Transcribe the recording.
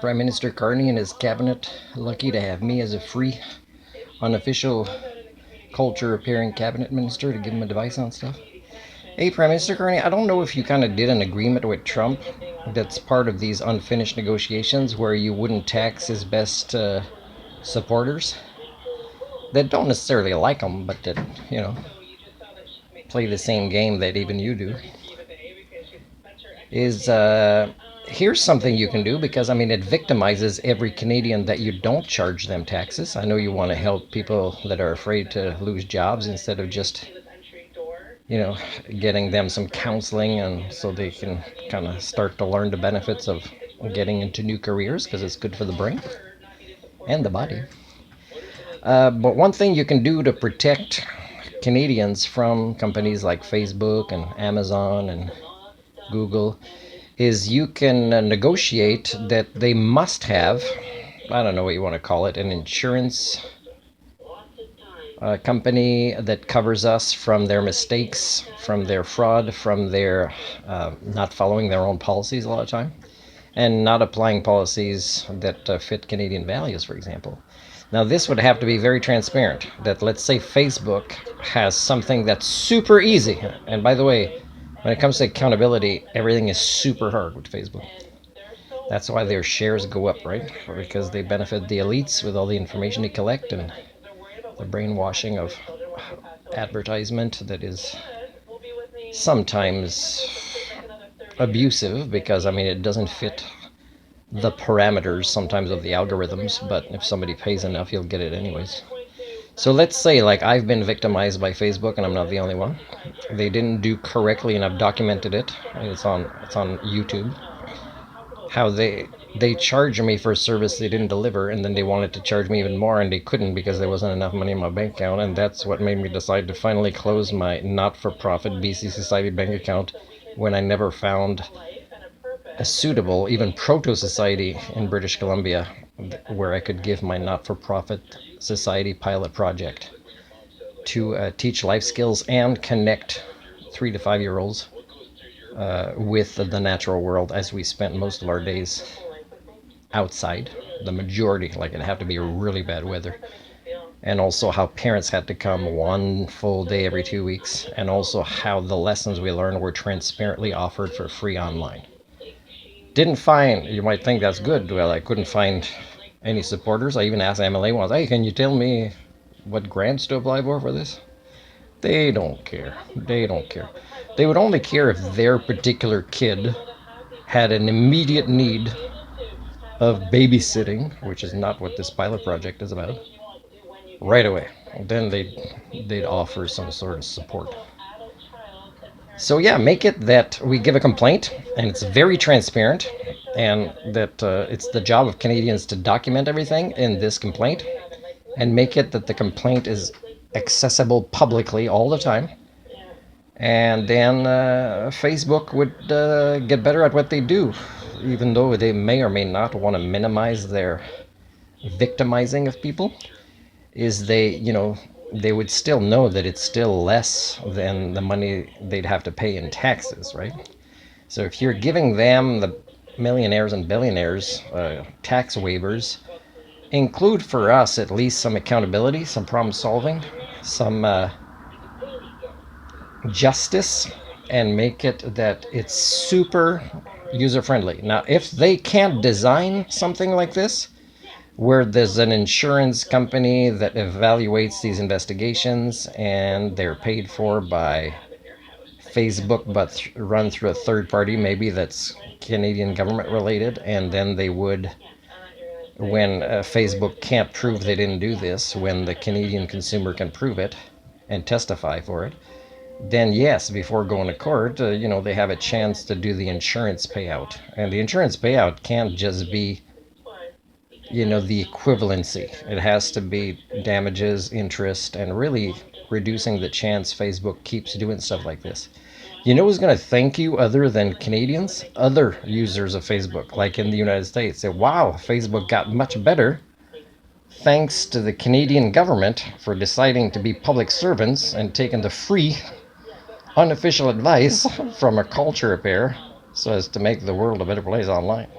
Prime Minister Carney and his cabinet lucky to have me as a free, unofficial, culture-appearing cabinet minister to give him advice on stuff. Hey, Prime Minister Carney, I don't know if you kind of did an agreement with Trump that's part of these unfinished negotiations where you wouldn't tax his best supporters that don't necessarily like him, but that, you know, play the same game that even you do. Is here's something you can do, because I mean it victimizes every Canadian that you don't charge them taxes. I know you want to help people that are afraid to lose jobs instead of just, you know, getting them some counseling and so they can kind of start to learn the benefits of getting into new careers, because it's good for the brain and the body. But one thing you can do to protect Canadians from companies like Facebook and Amazon and Google is you can negotiate that they must have, I don't know what you want to call it, an insurance company that covers us from their mistakes, from their fraud, from their not following their own policies a lot of time, and not applying policies that fit Canadian values, for example. Now, this would have to be very transparent. That, let's say Facebook has something that's super easy, and by the way, when it comes to accountability, everything is super hard with Facebook. That's why their shares go up, right? Because they benefit the elites with all the information they collect and the brainwashing of advertisement that is sometimes abusive, because I mean it doesn't fit the parameters sometimes of the algorithms, but if somebody pays enough, you'll get it anyways. So let's say, like, I've been victimized by Facebook, and I'm not the only one. They didn't do correctly, and I've documented it. It's on YouTube. How they charge me for a service they didn't deliver, and then they wanted to charge me even more, and they couldn't because there wasn't enough money in my bank account, and that's what made me decide to finally close my not-for-profit BC Society bank account when I never found a suitable, even Proto-society in British Columbia, where I could give my not-for-profit society pilot project to teach life skills and connect 3 to 5 year olds with the natural world, as we spent most of our days outside. The majority, like, it'd have to be really bad weather. And also how parents had to come one full day every 2 weeks, and also how the lessons we learned were transparently offered for free online. Didn't find, you might think that's good, well, I couldn't find any supporters. I even asked MLA once, hey, can you tell me what grants to apply for this? They don't care. They don't care. They would only care if their particular kid had an immediate need of babysitting, which is not what this pilot project is about, right away. Then they'd offer some sort of support. So yeah, make it that we give a complaint, and it's very transparent, and that it's the job of Canadians to document everything in this complaint, and make it that the complaint is accessible publicly all the time. And then Facebook would get better at what they do, even though they may or may not want to minimize their victimizing of people. Is they would still know that it's still less than the money they'd have to pay in taxes, right? So if you're giving them, the millionaires and billionaires, tax waivers, include for us at least some accountability, some problem solving, some justice, and make it that it's super user friendly. Now, if they can't design something like this, where there's an insurance company that evaluates these investigations and they're paid for by Facebook but run through a third party, maybe that's Canadian government related, and then they would, when Facebook can't prove they didn't do this, when the Canadian consumer can prove it and testify for it, then yes, before going to court, they have a chance to do the insurance payout. And the insurance payout can't just be the equivalency. It has to be damages, interest, and really reducing the chance Facebook keeps doing stuff like this. You know who's going to thank you other than Canadians? Other users of Facebook, like in the United States. Say, wow, Facebook got much better thanks to the Canadian government for deciding to be public servants and taking the free, unofficial advice from a culture pair so as to make the world a better place online.